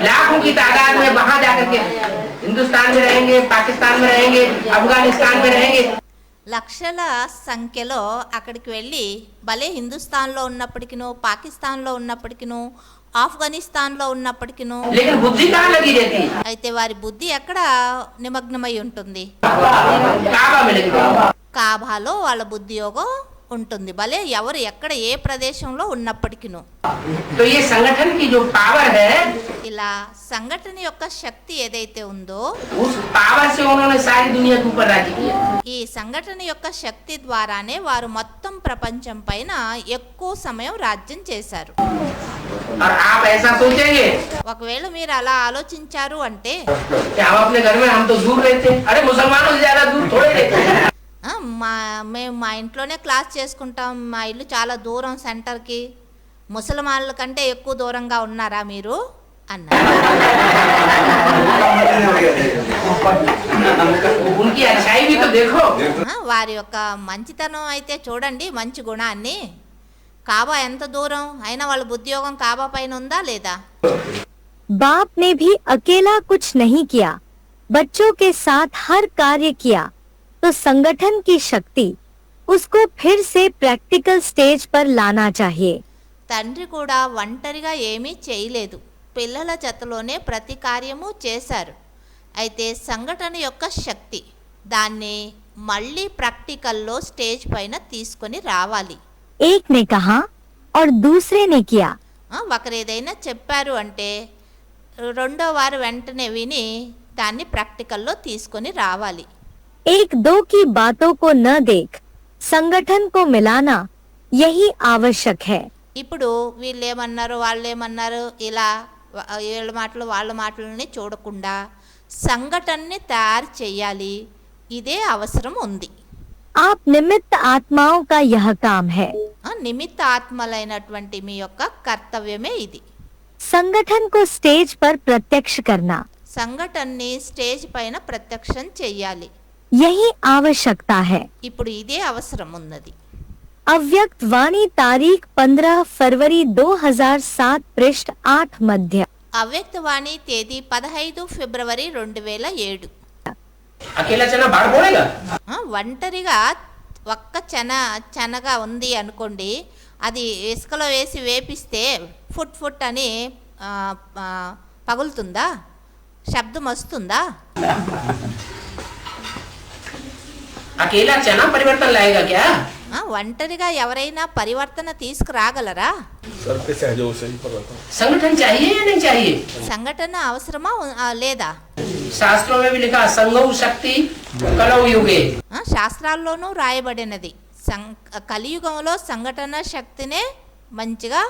लाखों की तादाद में वहां जाकर के हिंदुस्तान में रहेंगे, पाकिस्तान में रहेंगे, अफगानिस्तान में रहेंगे। లక్షల సంఖ్యలో అక్కడికి వెళ్ళి భలే హిందుస్థాన్లో ఉన్నప్పటికిను, పాకిస్తాన్లో ఉన్నప్పటికిను, ఆఫ్ఘనిస్తాన్లో ఉన్నప్పటికిను, लेकिन बुद्धि कहाँ लगी रहती है? అయితే వారి బుద్ధి ఎక్కడ నిమగ్నమై ఉంటుంది? काबा में लगी रहती है। కాబాలో వాళ్ళ బుద్ధి యోగం ఉంటుంది. భలే ఎవరు ఎక్కడ ఏ ప్రదేశంలో ఉన్నప్పటికిను. तो ये संगठन की जो पावर है, ఇలా సంఘటన యొక్క శక్తి ఏదైతే ఉందో उस पावर से उन्होंने सारी दुनिया के ऊपर राज्य किया। ఈ సంఘటన యొక్క శక్తి ద్వారానే వారు మొత్తం ప్రపంచం పైన ఎక్కువ సమయం రాజ్యం చేశారు. और आप ऐसा सोचेंगे ఒకవేళ మీరు అలా ఆలోచించారు అంటే कि हम अपने घर में हम तो दूर रहते हैं, अरे मुसलमानों से ज्यादा दूर थोड़े रहते हैं। మేము మా ఇంట్లోనే క్లాస్ చేసుకుంటాం, మా ఇల్లు చాలా దూరం సెంటర్కి, ముసల్మాన్ల కంటే ఎక్కువ దూరంగా ఉన్నారా మీరు అన్నారు. उनकी अच्छाई भी तो देखो। వారి యొక్క మంచితనం అయితే చూడండి, మంచి గుణాన్ని. కాబా ఎంత దూరం అయినా వాళ్ళ ఉద్యోగం కాబా పైన ఉందా లేదా? बाप ने भी अकेला कुछ नहीं किया, बच्चों के साथ हर कार्य किया, तो संगठन की शक्ति उसको फिर से प्रैक्टिकल स्टेज पर लाना चाहिए। తండ్రి కూడా ఒంటరిగా ఏమీ చేయలేదు, పిల్లల జతలోనే ప్రతి కార్యము చేశారు. అయితే సంఘటన యొక్క శక్తి దాన్ని మళ్ళీ ప్రాక్టికల్లో స్టేజ్ పైన తీసుకొని రావాలి. एक ने कहा और दूसरे ने किया। ఒకరు ఏదైనా చెప్పారు అంటే రెండో వారు వెంటనే విని దాన్ని ప్రాక్టికల్లో తీసుకొని రావాలి. एक दो की बातों को न देख संगठन को मिलाना यही आवश्यक है। ఇప్పుడు వీళ్ళేమన్నారు వాళ్ళేమన్నారు ఇలా వీళ్ళ మాటలు వాళ్ళ మాటలని చూడకుండా సంఘటనని తయారు చేయాలి. ఇదే అవసరం ఉంది. आप निमित्त आत्माओं का यह काम है। నిమిత్త ఆత్మలైనటువంటి మీ యొక్క కర్తవ్యమే ఇది. संगठन को स्टेज पर प्रत्यक्ष करना సంఘటనని స్టేజ్ పైన ప్రత్యక్షం చెయ్యాలి. यही आवश्यकता है। ఇప్పుడు ఇదే అవసరం ఉన్నది. अव्यक्त वाणी तारीख 15 फरवरी 2007 पृष्ठ 8 मध्य। అవ్యక్తవాణి తేదీ 15 ఫిబ్రవరి 2007. अकेला चना बाढ़ पड़ेगा। ఒంటరిగా ఒక్క చెనగా ఉంది అనుకోండి, అది ఇసుకలో వేసి వేపిస్తే ఫుట్ ఫుట్ అని పగులుతుందా? శబ్దం వస్తుందా? अकेला चना परिवर्तन लाएगा क्या? ఒంటరిగా ఎవరైనా పరివర్తన తీసుకురాగలరా? संगठन चाहिए या नहीं चाहिए? సంఘటన అవసరమా లేదా? शास्त्रों में भी लिखा संगौ शक्ति कलौ युगे। శాస్త్రాల్లోనూ రాయబడినది కలియుగంలో సంఘటన శక్తినే మంచిగా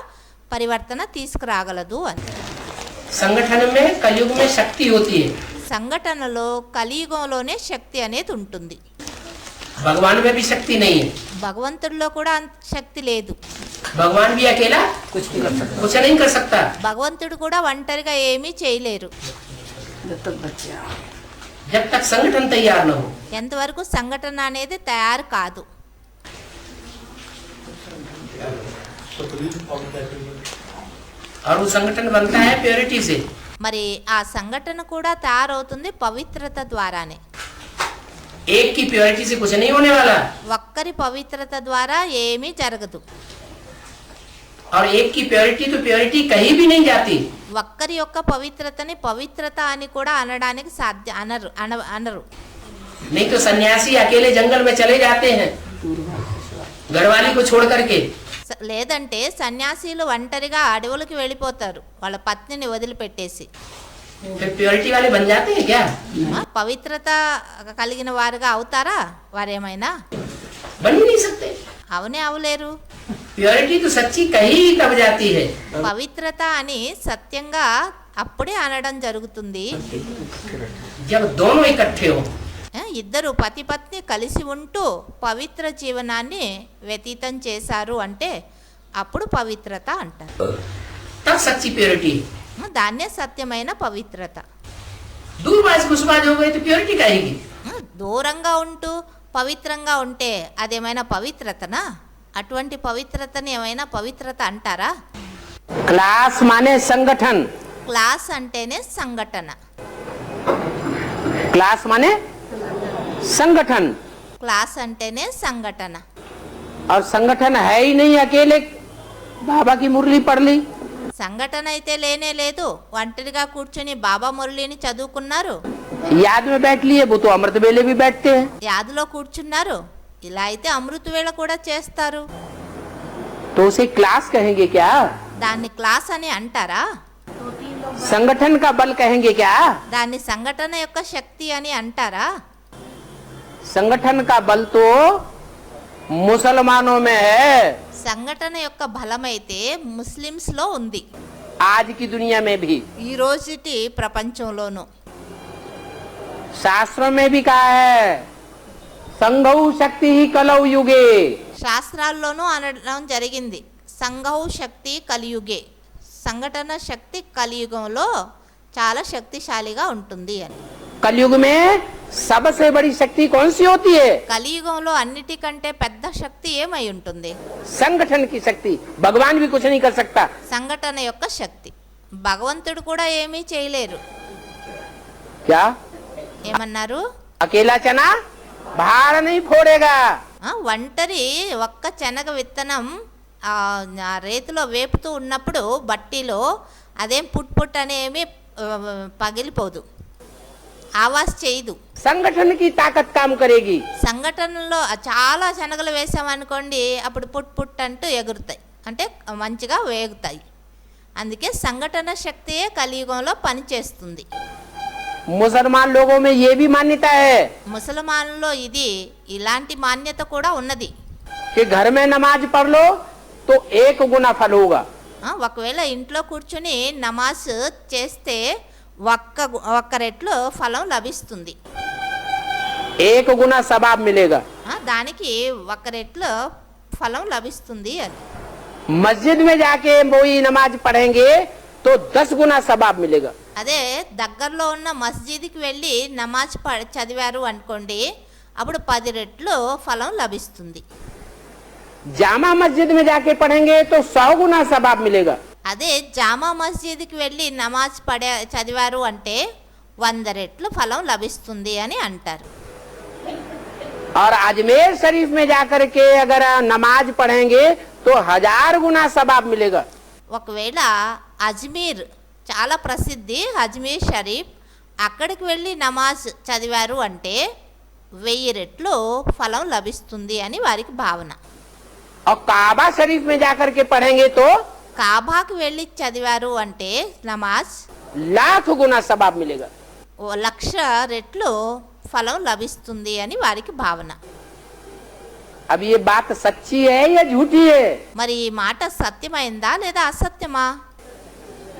పరివర్తన తీసుకురాగలదు అని. संगठन में कलयुग में शक्ति होती है, సంఘటనలో కలియుగంలోనే శక్తి అనేది ఉంటుంది. भगवान में भी शक्ति नहीं है। భగవంతుడిలో కూడా అంత శక్తి లేదు. भगवान भी अकेला कुछ नहीं कर सकता। భగవంతుడు కూడా ఒంటరిగా ఏమీ చేయలేరు जब तक संगठन तैयार न हो। ఎంతవరకు సంఘటన అనేది తయారు కాదు. और वो संगठन बनता है प्योरिटी से। మరి ఆ సంఘటన కూడా తయారవుతుంది పవిత్రత ద్వారానే. एक की प्योरिटी से कुछ नहीं होने वाला, ఒక్కరి పవిత్రత ద్వారా ఏమీ జరగదు. और एक की प्योरिटी तो प्योरिटी कहीं भी नहीं जाती। ఒక్కరి యొక్క పవిత్రతని పవిత్రత అని కూడా అనడానికి అనరు. नहीं तो सन्यासी अकेले जंगल में चले जाते हैं घरवाली को छोड़ करके। లేదంటే సన్యాసీలు ఒంటరిగా అడవులకు వెళ్ళిపోతారు వాళ్ళ పత్నిని వదిలిపెట్టేసి. फिर प्योरिटी वाले बन जाते हैं क्या? పవిత్రత కలిగిన వారుగా అవుతారా వారేమైనా? बन ही नहीं सकते। అవునే అవలేరు. प्योरिटी तो सच्ची कहीं तब जाती है పవిత్రత అని సత్యంగా అప్పుడే అనడం జరుగుతుంది जब दोनों इकट्ठे हो। ఇద్దరు పతి పత్ని కలిసి ఉంటూ పవిత్ర జీవనాన్ని వ్యతీతం చేశారు అంటే అప్పుడు పవిత్రత అంటారు. तब सच्ची प्योरिटी। దాన్నే సత్యమైన పవిత్రత. दूरबाज घुसबाज हो गए तो प्योरिटी कहेगी। దూరంగా ఉంటూ పవిత్రంగా ఉంటే అదేమైనా పవిత్రతనా? అటువంటి పవిత్రతని ఏమైనా పవిత్రత అంటారా? क्लास माने संगठन, క్లాస్ అంటేనే సంఘటన. क्लास माने संगठन, క్లాస్ అంటేనే సంఘటన. और संगठन है ही नहीं अकेले बाबा की मुरली पढ़ ली, సంఘటన అయితే లేనే లేదు. ఒంటరిగా కూర్చొని బాబా మురళిని చదువుకున్నారు, याद में बैठ लिए, वो तो अमृत वेले भी बैठते हैं. యాదిలో కూర్చున్నారు. ఇలా అయితే అమృత వేళ కూడా చేస్తారు. तो उसे क्लास कहेंगे क्या? దాన్ని క్లాస్ అని అంటారా? संगठन का बल कहेंगे क्या? దాన్ని సంఘటన యొక్క శక్తి అని అంటారా? संगठन का बल तो मुसलमानों में है, సంఘటన యొక్క బలమైతే ముస్లిమ్స్ లో ఉంది, आज की दुनिया में भी. ఈ రోజుటి ప్రపంచంలోనూ. शास्त्रों में भी कहा है संघौ शक्ति ही कलौ युगे. శాస్త్రాల్లోనూ అనడం జరిగింది, సంఘౌ శక్తి కలియుగే. సంఘటన శక్తి కలియుగంలో చాలా శక్తిశాలిగా ఉంటుంది అని. कलयुग में सबसे बड़ी शक्ति कौन सी होती है? కలియుగంలో అన్నిటికంటే పెద్ద శక్తి ఏమై ఉంటుంది? संगठन की शक्ति. भगवान भी कुछ नहीं कर सकता. సంఘటన యొక్క శక్తి. భగవంతుడు కూడా ఏమీ చేయలేరు. क्या? ఏమన్నారు? अकेला चना भार नहीं फोड़ेगा. ఒంటరి ఒక్క శనగ విత్తనం ఆ రేతులో వేపుతూ ఉన్నప్పుడు బట్టీలో అదేం పుట్ పుట్ అనేమి పగిలిపోదు, ఆవాజ్ చేయదు. संगठन की ताकत काम करेगी. సంఘటనలో చాలా శనగలు వేసామనుకోండి, అప్పుడు పుట్ పుట్ అంటూ ఎగురుతాయి, అంటే మంచిగా వేగుతాయి. అందుకే సంఘటన శక్తియే కలియుగంలో పనిచేస్తుంది. मुसलमान लोगों में ये भी मान्यता है ముసల్మాన్లో ఇది ఇలాంటి మాన్యత కూడా ఉన్నది. कि घर में नमाज पढ़ लो तो 1 गुना फल होगा. ఒకవేళ ఇంట్లో కూర్చుని నమాజ్ చేస్తే ఒక్క రెట్లు ఫలం లభిస్తుంది, 1 गुना सवाब मिलेगा. దానికి ఒక్క రెట్లు ఫలం లభిస్తుంది అని. मस्जिद में जाके वही नमाज पढ़ेंगे तो 10 गुना सवाब मिलेगा. అదే దగ్గరలో ఉన్న మస్జిద్కి వెళ్ళి నమాజ్ చదివారు అనుకోండి, అప్పుడు 10 రెట్లు ఫలం లభిస్తుంది. जामा मस्जिद में जाके पढ़ेंगे तो 100 गुना सवाब मिलेगा. అదే జామా మస్జిద్కి వెళ్ళి నమాజ్ చదివారు అంటే 100 రెట్లు ఫలం లభిస్తుంది అని అంటారు. और अजमेर शरीफ में जाकर के अगर नमाज पढ़ेंगे तो 1000 गुना सवाब मिलेगा. ఒకవేళ అజ్మీర్ చాలా ప్రసిద్ధి అజ్మీర్ షరీఫ్, అక్కడికి వెళ్ళి నమాజ్ చదివారు అంటే 1000 రెట్లు ఫలం లభిస్తుంది అని వారికి భావన. और काबा शरीफ में जाकर के पढ़ेंगे तो కాబాకి వెళ్ళి చదివారు అంటే నమాజ్ 1,00,000 गुना सवाब मिलेगा. 1,00,000 రెట్లు ఫలం లభిస్తుంది అని వారికి భావన. अब ये बात सच्ची है या झूठी है? మరి ఈ మాట సత్యమైందా లేదా అసత్యమా?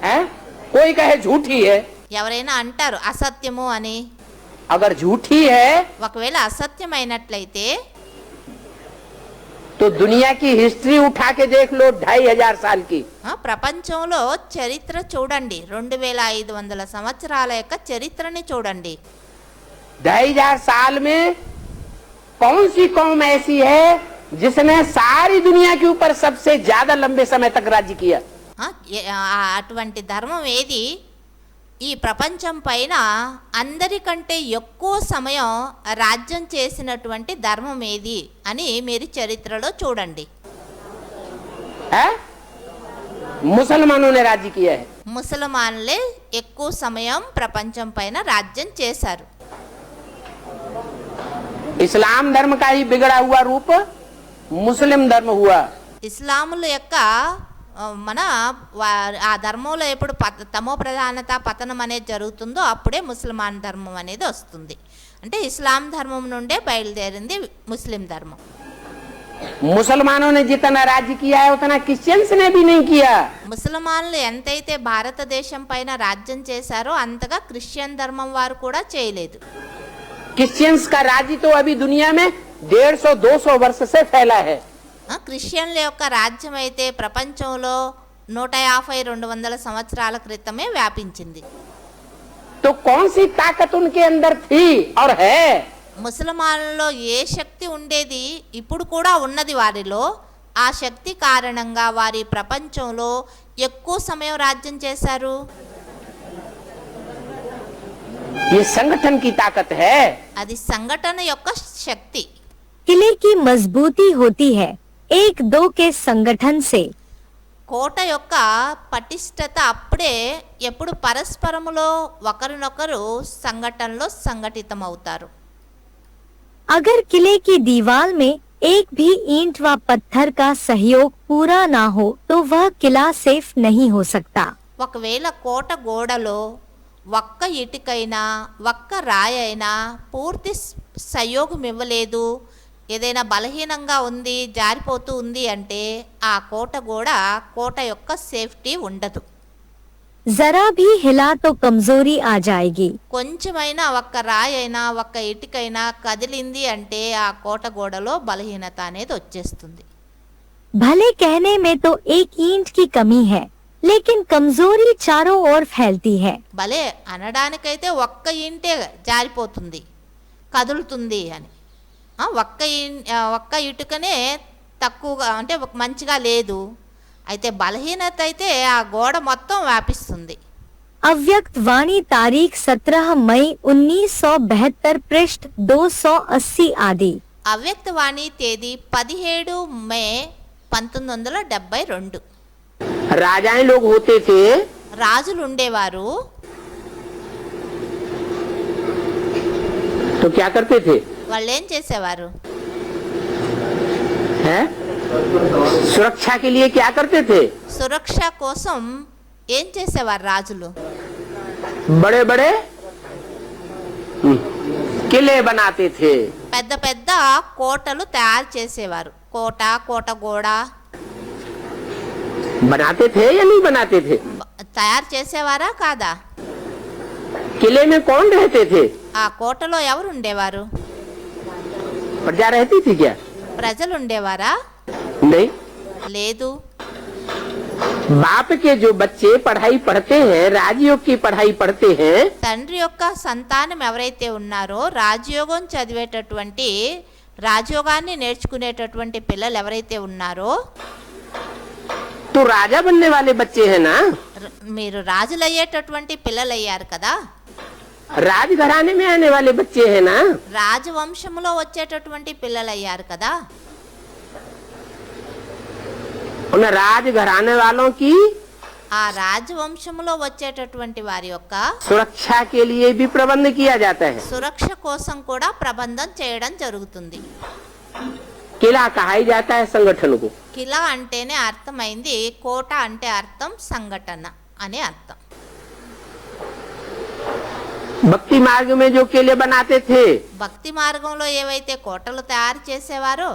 हैं? कोई कहे झूठी है. ఎవరైనా అంటారు అసత్యము అని. अगर झूठी है ఒకవేళ అసత్యమైనట్లయితే तो दुनिया की हिस्ट्री उठा के देख लो 2500 साल की. ప్రపంచంలో చరిత్ర చూడండి, 2500 సంవత్సరాల యొక్క చరిత్రని చూడండి. 2500 साल में कौन सी कौम ऐसी है जिसने सारी दुनिया के ऊपर सबसे ज्यादा लंबे समय तक राज्य किया? అటువంటి ధర్మం ఏది ఈ ప్రపంచం పైన అందరికంటే ఎక్కువ సమయం రాజ్యం చేసినటువంటి ధర్మం ఏది అని మీరు చరిత్రలో చూడండి. मुसलमानों ने राज्य किया है. ముసల్మాన్లే ఎక్కువ సమయం ప్రపంచం పైన రాజ్యం చేశారు. इस्लाम धर्म का ही बिगड़ा हुआ रूप मुस्लिम धर्म हुआ. ఇస్లాముల యొక్క మన ఆ ధర్మంలో ఎప్పుడు తమో ప్రధానత పతనం అనేది జరుగుతుందో అప్పుడే ముస్లిమాన్ ధర్మం అనేది వస్తుంది. అంటే ఇస్లాం ధర్మం నుండే బయలుదేరింది ముస్లిం ధర్మం. मुसलमानों ने जितना राज्य किया है उतना क्रिश्चियंस ने भी नहीं किया. ముసల్మాన్లు ఎంతైతే భారతదేశం పైన రాజ్యం చేశారో అంతగా క్రిస్టియన్ ధర్మం వారు కూడా చేయలేదు. क्रिश्चियंस का राज्य तो अभी दुनिया में 150-200 वर्ष से फैला है. క్రిస్టియన్ల యొక్క రాజ్యం అయితే ప్రపంచంలో 150-200 సంవత్సరాల క్రితమే వ్యాపించింది. तो कौन सी ताकत उनके अंदर थी और है? ముసల్మాన్లలో ఏ శక్తి ఉండేది, ఇప్పుడు కూడా ఉన్నది వారిలో. ఆ శక్తి కారణంగా వారి ప్రపంచంలో ఎక్కువ సమయం రాజ్యం చేశారు. ये संगठन की ताकत है। అది సంఘటన యొక్క శక్తి. किले की मजबूती होती है 1-2 के संगठन से। కోట యొక్క పటిష్టత అప్పుడే ఎప్పుడు పరస్పరములో ఒకరినొకరు సంఘటనలో సంఘటితమవుతారు. अगर किले की दीवार में एक भी ईंट व पत्थर का सहयोग पूरा ना हो तो वह किला सेफ नहीं हो सकता। ఒకవేళ కోట గోడలో ఒక్క ఇటుకైనా ఒక్క రాయి అయినా పూర్తి సహయోగం ఇవ్వలేదు, ఏదైనా బలహీనంగా ఉంది, జారిపోతూ ఉంది అంటే ఆ కోట యొక్క సేఫ్టీ ఉండదు. जरा भी हिला तो कमजोरी आ जाएगी। కొంచెమైనా ఒక్క రాయి అయినా ఒక్క ఇటుకైనా కదిలింది అంటే ఆ కోట గోడలో బలహీనత అనేది వచ్చేస్తుంది. भले कहने में तो एक ईंट की कमी है लेकिन कमजोरी चारों ओर फैलती है। భలే అనడానికైతే ఒక్క ఇంటే జారిపోతుంది, కదులుతుంది అని. ఒక్క ఇటుకనే తక్కువగా అంటే మంచిగా లేదు, అయితే బలహీనత అయితే ఆ గోడ మొత్తం వ్యాపిస్తుంది. अव्यक्त वाणी तारीख 17 मई 1972 पृष्ठ 280 आदि। అవ్యక్త వాణి తేదీ 17 మే 1972. राजाएं लोग होते थे, రాజులు ఉండేవారు. तो क्या करते थे? వాళ్ళు ఏం చేసేవారు? हैं? सुरक्षा के लिए क्या करते थे? సురక్ష కోసం ఏం చేసేవారు రాజులు? बड़े बड़े किले बनाते थे। పెద్ద పెద్ద కోటలు తయారు చేసేవారు. కోట గోడ बनाते थे या नहीं बनाते थे? తయారు చేసేవారా కాదా? किले में कौन रहते थे? ఆ కోటలో ఎవరు ఉండేవారు? प्रजा रहती थी क्या? ప్రజలు ఉండేవారా? नहीं। లేదు. बाप के जो बच्चे पढ़ाई पढ़ते हैं, राजयोग की पढ़ाई पढ़ते हैं, తండ్రి యొక్క సంతానం ఎవరైతే ఉన్నారో రాజయోగం చదివేటటువంటి రాజయోగాన్ని నేర్చుకునేటటువంటి పిల్లలు ఎవరైతే ఉన్నారో, तो राजा बनने वाले बच्चे हैं ना। మీరు రాజులు అయ్యేటటువంటి పిల్లలు అయ్యారు కదా, राजघराने में आने वाले बच्चे हैं ना। రాజవంశంలో వచ్చేటటువంటి పిల్లలు అయ్యారు కదా. उन राजघराने वालों की ఆ రాజవంశంలో వచ్చేటటువంటి వారి యొక్క सुरक्षा के लिए भी प्रबंध किया जाता है। సురక్ష కోసం కూడా ప్రబంధం చేయడం జరుగుతుంది. किला कहा ही जाता है संगठन को। కిలా అంటేనే అర్థమైంది, కోట అంటే అర్థం సంఘటన అనే అర్థం. भक्ति मार्ग में जो किले बनाते थे, భక్తి మార్గంలో ఏవైతే కోటలు తయారు చేసేవారో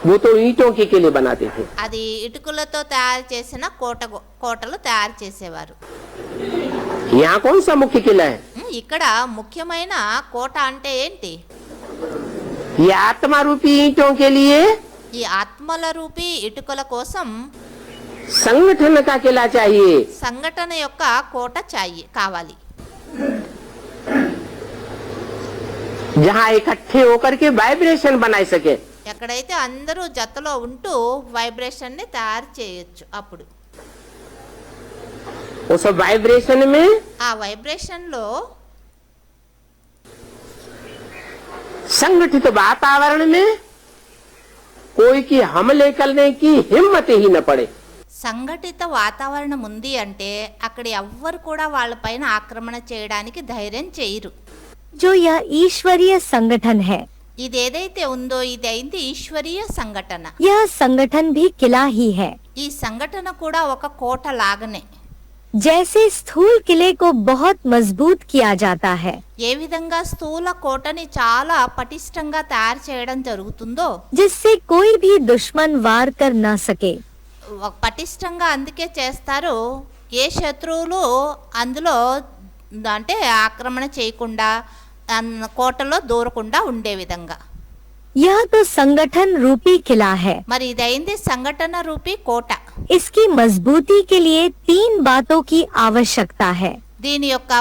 वो तो ईंटों के किले बनाते थे। అది ఇటుకలతో తయారు చేసిన కోటలు తయారు చేసేవారు. यहाँ कौन सा मुख्य किला है? ఇక్కడ ముఖ్యమైన కోట అంటే ఏంటి? ये आत्मा रूपी ईंटों के लिए ఈ ఆత్మల రూపీ ఇటుకల కోసం संगठन का किला चाहिए। సంఘటన యొక్క కోట కావాలి. जहाँ इकट्ठे होकर के वाइब्रेशन बना सके। ఎక్కడైతే అందరూ జతలో ఉంటూ వైబ్రేషన్ ని తయారు చేయొచ్చు. అప్పుడు उस वाइब्रेशन में ఆ వైబ్రేషన్ లో संगठित वातावरण में कोई की हमले करने की हिम्मत ही न पड़े। సంఘటిత వాతావరణం ఉంది అంటే అక్కడ ఎవ్వరు కూడా వాళ్ళపైన ఆక్రమణ చేయడానికి ధైర్యం చేయరు. जो यह ईश्वरीय संगठन है, ఇదేదైతే ఉందో ఇదైంది ఈశ్వరీయ సంఘటన. यह संगठन भी किला ही है। ఈ సంఘటన కూడా ఒక కోట లాగానే. जैसे स्थूल किले को बहुत मजबूत किया जाता है, ఏ విధంగా స్థూల కోటని చాలా పటిష్టంగా తయారు చేయడం జరుగుతుందో, जिससे कोई भी दुश्मन वार कर न सके। పటిష్టంగా అందుకే చేస్తారు, ఏ శత్రువులు అందులో అంటే ఆక్రమణ చేయకుండా కోటలో దూరకుండా ఉండే విధంగా. यह तो संगठन रूपी किला है। మరి ఇదైంది సంఘటన రూపీ కోట. इसकी मजबूती के लिए 3 बातों की आवश्यकता है। దీని యొక్క